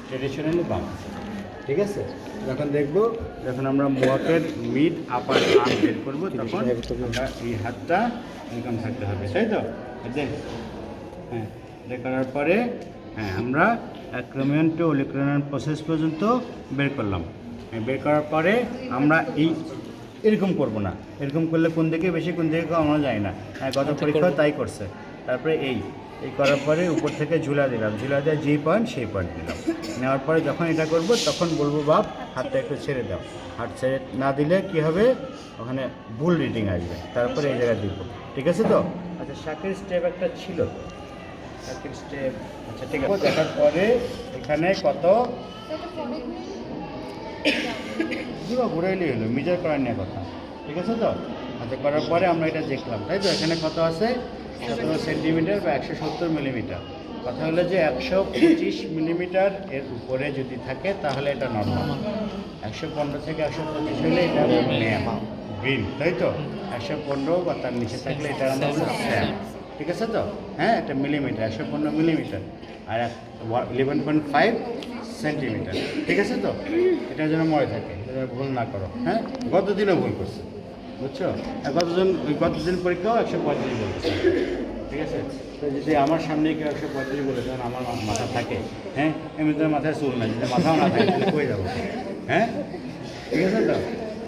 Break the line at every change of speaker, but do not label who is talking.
Traditionally বাম। ঠিক আছে, যখন দেখবো যখন আমরা মোয়াকের মিড আপার আর্ম বের করবো তখন আমরা এই হাতটা এরকম থাকতে হবে, তাই তো? দেখ, হ্যাঁ, এটা করার পরে হ্যাঁ আমরা অ্যাক্রোমিয়ন টু ওলিক্রোনিয়ন প্রসেস পর্যন্ত বের করলাম। বের করার পরে আমরা এই এরকম করব না, এরকম করলে কোন দিকে বেশি কোন দিকে কম আমরা জানি না। হ্যাঁ, গত পরীক্ষা তাই করছে। তারপরে এই করার পরে উপর থেকে ঝুলা দিলাম, ঝুলা দিয়ে যেই পয়েন্ট সেই পয়েন্ট দিলাম। নেওয়ার পরে যখন এটা করব তখন বলবো বাপ হাতটা একটু ছেড়ে দাও। হাত ছেড়ে না দিলে কি হবে, ওখানে ভুল রিডিং আসবে, তারপরে এই জায়গায় দিব। ঠিক আছে তো? আচ্ছা, শাকের স্টেপ একটা ছিল তো, শাকের স্টেপ। আচ্ছা ঠিক আছে, দেখার পরে এখানে কত ঘুরাইলে হলো, মেজার করার নিয়ে কথা। ঠিক আছে তো? আচ্ছা, করার পরে আমরা এটা দেখলাম, তাই তো? এখানে কত আছে? 17 সেন্টিমিটার বা 170 মিলিমিটার। কথা হলো যে 125 মিলিমিটার এর উপরে যদি থাকে তাহলে এটা নর্মাল, 115 থেকে 125 হলে এটা গ্রিন, তাই তো? 115 বা তার নিচে থাকলে এটা আমরা স্যাম। ঠিক আছে তো? হ্যাঁ, এটা মিলিমিটার, 115 মিলিমিটার আর 11.5 সেন্টিমিটার। ঠিক আছে তো? এটা যেন মনে থাকে, এটা ভুল না করো। হ্যাঁ, গতদিনও ভুল করছে, বুঝছো? আর গতদিন পরীক্ষাও 135 বলছে। ঠিক আছে, তো যদি আমার সামনে কেউ 135 বলে তখন আমার মাথা থাকে, হ্যাঁ, এমনিতে মাথায় চুল নাই, যদি মাথাও না থাকে তাহলে কই যাবো? হ্যাঁ, ঠিক আছে তো?